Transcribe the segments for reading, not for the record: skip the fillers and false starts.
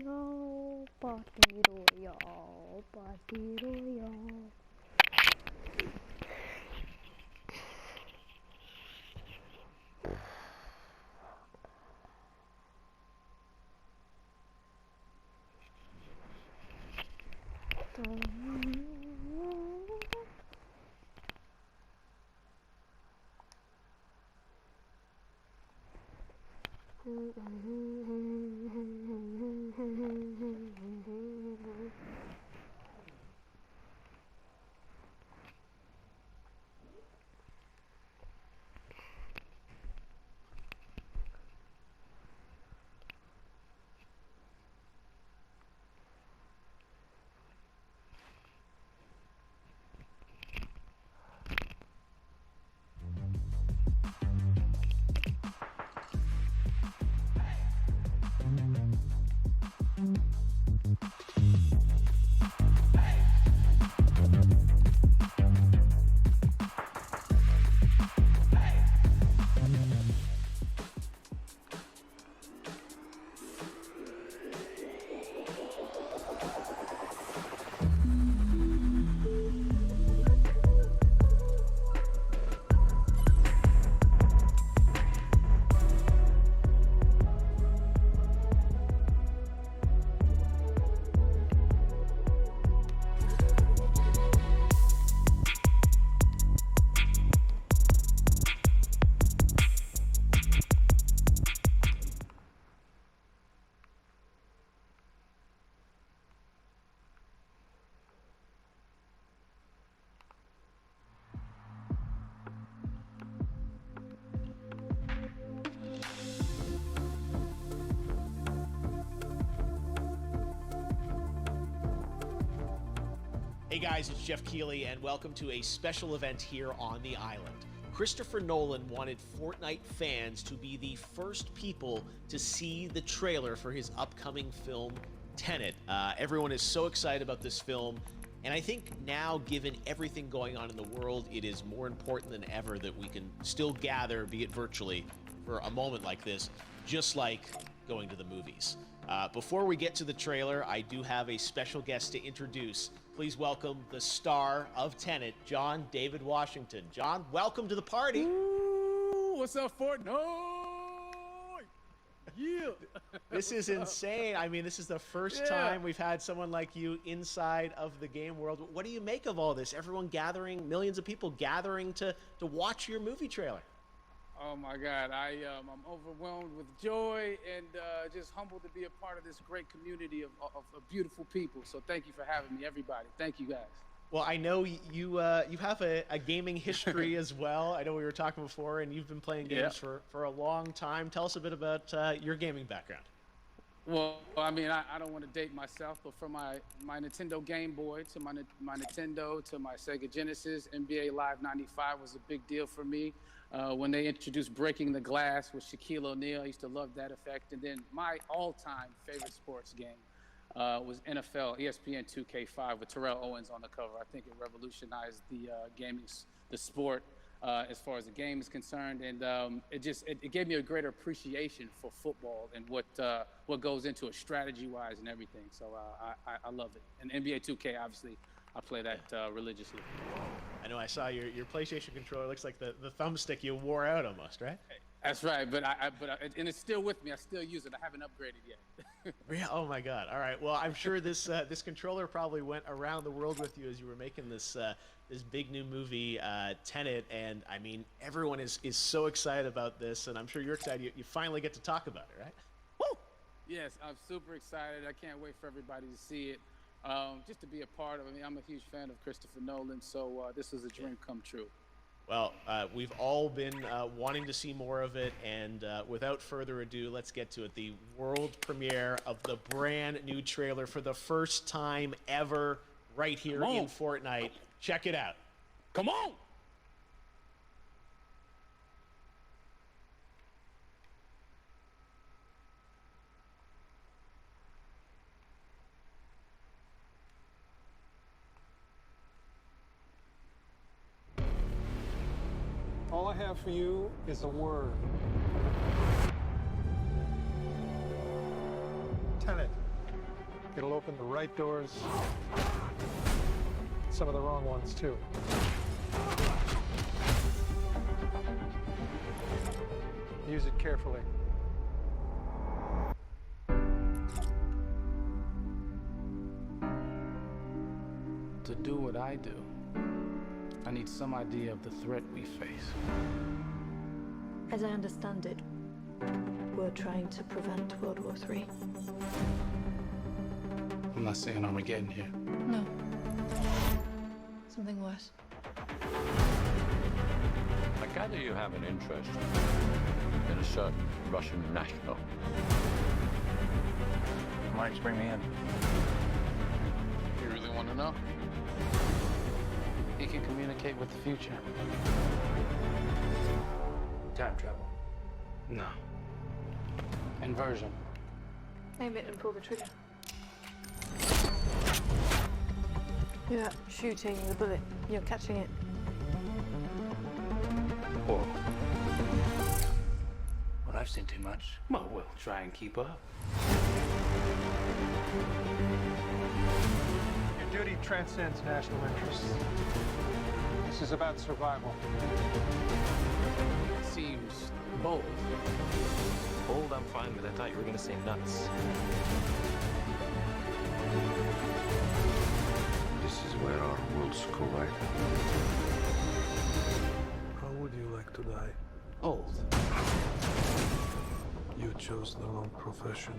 royale, party royale, party royale. Hey guys, it's Jeff Keighley, and welcome to a special event here on the island. Christopher Nolan wanted Fortnite fans to be the first people to see the trailer for his upcoming film, Tenet. Everyone is so excited about this film, and I think now, given everything going on in the world, it is more important than ever that we can still gather, be it virtually, for a moment like this, just like going to the movies. Before we get to the trailer, I do have a special guest to introduce. Please welcome the star of Tenet, John David Washington. John, welcome to the party. Ooh, what's up, Fortnite? Yeah. This is insane. I mean, this is the first time we've had someone like you inside of the game world. What do you make of all this? Everyone gathering, millions of people gathering to watch your movie trailer. Oh my God, I'm overwhelmed with joy and just humbled to be a part of this great community of beautiful people. So thank you for having me, everybody. Thank you, guys. Well, I know you have a gaming history as well. I know we were talking before, and you've been playing games for a long time. Tell us a bit about your gaming background. Well, I mean, I don't want to date myself, but from my Nintendo Game Boy to my Nintendo to my Sega Genesis, NBA Live 95 was a big deal for me. When they introduced Breaking the Glass with Shaquille O'Neal, I used to love that effect. And then my all-time favorite sports game was NFL ESPN 2K5 with Terrell Owens on the cover. I think it revolutionized the the sport as far as the game is concerned, and it gave me a greater appreciation for football and what goes into it strategy-wise and everything. So I love it. And NBA 2K, obviously, I play that religiously. I know I saw your PlayStation controller. Looks like the thumbstick you wore out almost, right? That's right, but and it's still with me. I still use it. I haven't upgraded yet. Yeah. Oh my God. All right. Well, I'm sure this controller probably went around the world with you as you were making this big new movie, Tenet, and I mean everyone is so excited about this, and I'm sure you're excited. You finally get to talk about it, right? Woo! Yes, I'm super excited. I can't wait for everybody to see it. Just to be a part of it. I mean, I'm a huge fan of Christopher Nolan, so this is a dream come true. Well, we've all been wanting to see more of it, and without further ado, let's get to it. The world premiere of the brand new trailer for the first time ever right here in Fortnite. Check it out. Come on! All I have for you is a word. Tenet. It'll open the right doors, some of the wrong ones too. Use it carefully. To do what I do, I need some idea of the threat we face. As I understand it, we're trying to prevent World War III. I'm not saying Armageddon here. No. Something worse. I gather you have an interest in a certain Russian national. Why don't you bring me in? You really want to know? He can communicate with the future. Time travel. No. Inversion. Aim it and pull the trigger. You're not shooting the bullet, you're catching it. Whoa. Well, I've seen too much. Well, we'll try and keep up. Your duty transcends national interests. This is about survival. Seems bold. Bold, I'm fine with. I thought you were gonna say nuts. This is where our worlds collide. How would you like to die? Old. You chose the wrong profession.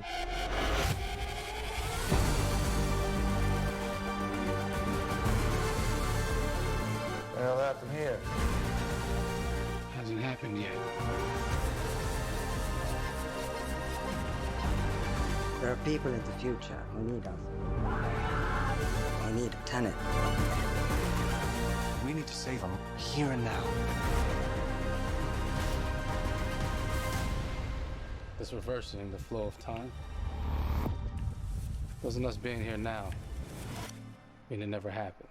The hell happened here? Hasn't happened yet. There are people in the future who need us. They need a tenant. We need to save them here and now. This reversing the flow of time wasn't us being here now. I mean, it never happened.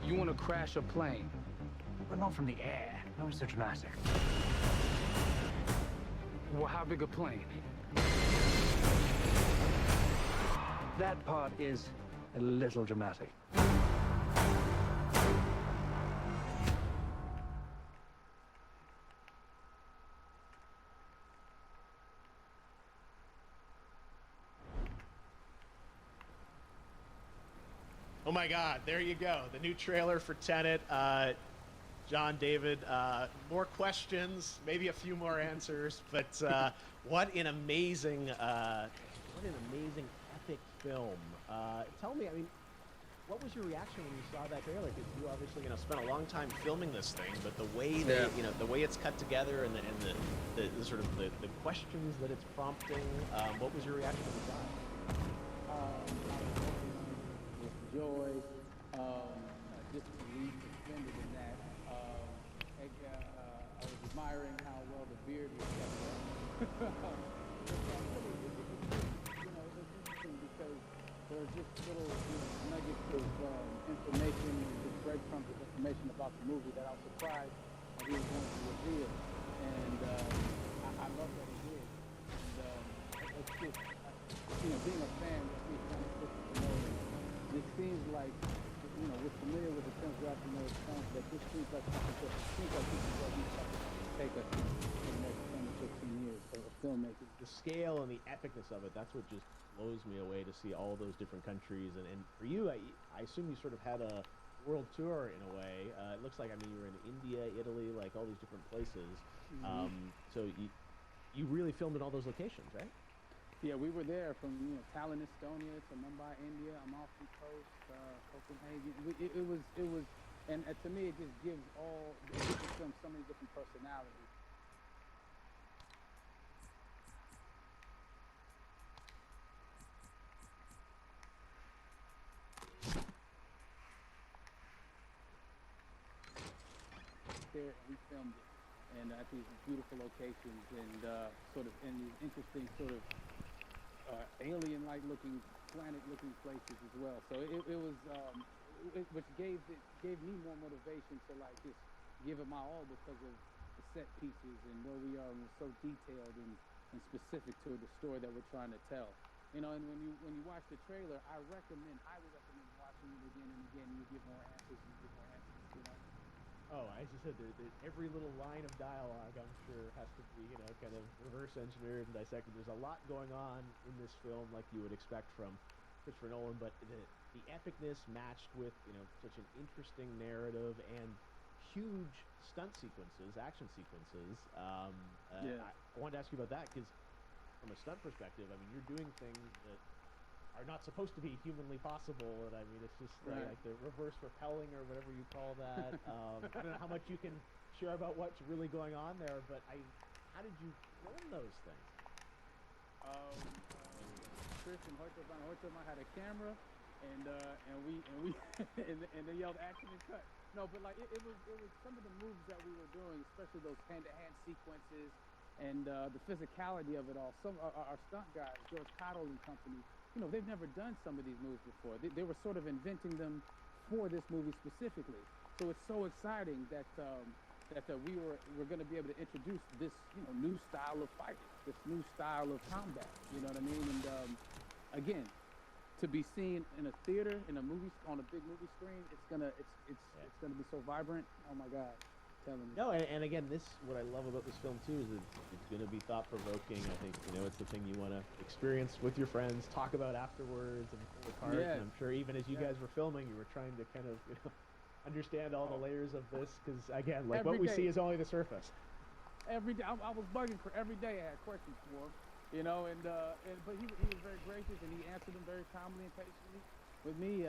You want to crash a plane? But not from the air. That was so dramatic. Well, how big a plane? That part is a little dramatic. Oh my God, there you go. The new trailer for Tenet. John, David, more questions, maybe a few more answers, but what an amazing epic film. Tell me, I mean, what was your reaction when you saw that trailer? Because you obviously, spent a long time filming this thing, but the way that, the way it's cut together and the sort of the questions that it's prompting, what was your reaction when you saw it? With joy, disbelief, suspended in that. I was admiring how well the beard was kept up. It was interesting because there were just little nuggets of information, just breadcrumbs of information about the movie that I was surprised that he was going to reveal. And I love that he did. And it's just, being a fan of me kind of Christopher Nolan, it seems like, we're familiar with the films we have to know his films, but this seems like something that he's going to take us for the next 10 to 15 years of filmmaking. The scale and the epicness of it, that's what just blows me away to see all those different countries. And for you, I assume you sort of had a world tour in a way. It looks like, you were in India, Italy, like all these different places. Mm-hmm. So you really filmed in all those locations, right? Yeah, we were there from Tallinn, Estonia to Mumbai, India, Amalfi Coast, Copenhagen. It was, and to me, it just gives the film so many different personalities. There, we filmed it, and at these beautiful locations, and sort of in these interesting sort of alien-like looking, planet-looking places as well. So it was, which gave me more motivation to like just give it my all because of the set pieces and where we are, and we're so detailed, and and specific to the story that we're trying to tell. You know, and when you watch the trailer, I highly recommend watching it again and again. You get more answers and you get more answers. You know. Oh, as you said, every little line of dialogue, I'm sure, has to be, kind of reverse engineered and dissected. There's a lot going on in this film, like you would expect from Christopher Nolan, but the epicness matched with, such an interesting narrative and huge stunt sequences, action sequences. I wanted to ask you about that because, from a stunt perspective, I mean, you're doing things that are not supposed to be humanly possible, and I mean, it's just like the reverse rappelling or whatever you call that. I don't know how much you can share about what's really going on there, but how did you film those things? Chris and Hoytema had a camera, and we and they yelled action and cut. No, but like it was some of the moves that we were doing, especially those hand-to-hand sequences and the physicality of it all. Some our stunt guys, George Cottle and company, they've never done some of these moves before. They were sort of inventing them for this movie specifically. So it's so exciting that we're going to be able to introduce this new style of fighting, this new style of combat. You know what I mean? And again, to be seen in a theater, in a movie, on a big movie screen, it's gonna be so vibrant. Oh my God. No, and again, what I love about this film too is it's going to be thought-provoking. I think it's the thing you want to experience with your friends, talk about afterwards, and pull apart. Yes. And I'm sure even as you guys were filming, you were trying to kind of understand all the layers of this because again, like what we see is only the surface. Every day, I was bugging for every day. I had questions for him, but he was very gracious and he answered them very calmly and patiently. With me,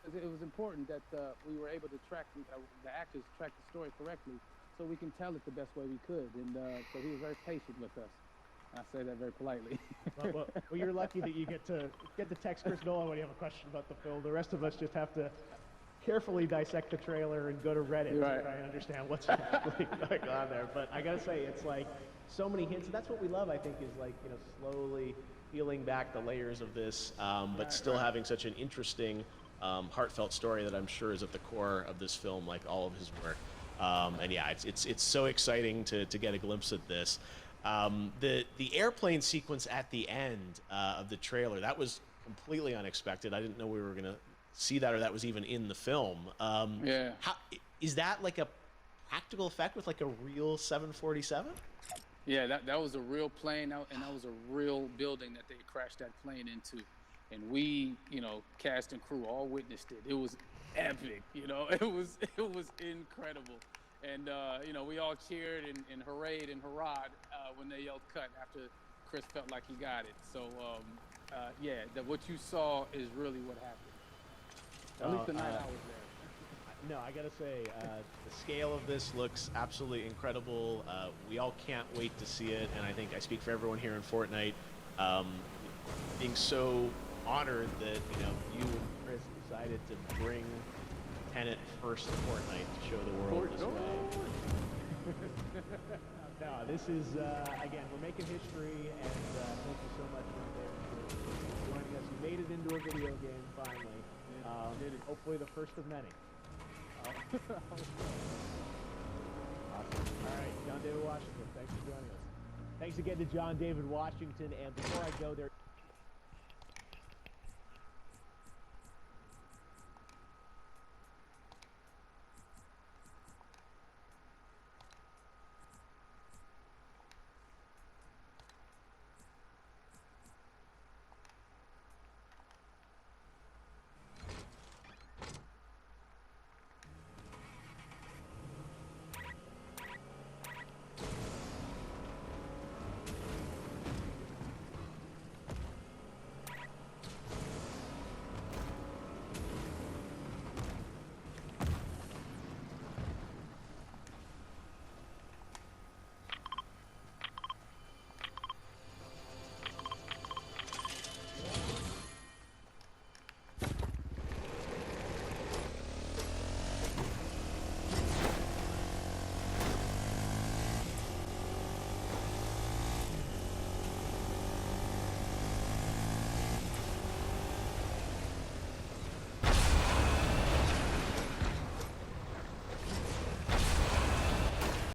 it was important that we were able to track the actors track the story correctly, so we can tell it the best way we could. And so he was very patient with us. And I say that very politely. well, you're lucky that you get to text Chris Nolan when you have a question about the film. The rest of us just have to carefully dissect the trailer and go to Reddit to try and understand what's really going on there. But I gotta say, it's like so many hints. And that's what we love, I think, is like slowly peeling back the layers of this, but still having such an interesting, heartfelt story that I'm sure is at the core of this film, like all of his work. And yeah, it's so exciting to get a glimpse at this. The airplane sequence at the end of the trailer, that was completely unexpected. I didn't know we were gonna see that, or that was even in the film. How is that, like a practical effect with like a real 747? Yeah, that was a real plane, and that was a real building that they crashed that plane into. And we, cast and crew all witnessed it. It was epic, it was incredible. And, we all cheered and hurrayed and hurrahed when they yelled cut after Chris felt like he got it. So, what you saw is really what happened. At least the night I was there. No, I gotta say, the scale of this looks absolutely incredible. We all can't wait to see it, and I think I speak for everyone here in Fortnite, being so honored that you and Chris decided to bring Tenet first to Fortnite to show the world this way. No, this is again, we're making history, and thank you so much for joining us. You made it into a video game finally. Hopefully the first of many. Awesome. All right, John David Washington, thanks for joining us. Thanks again to John David Washington, and before I go there.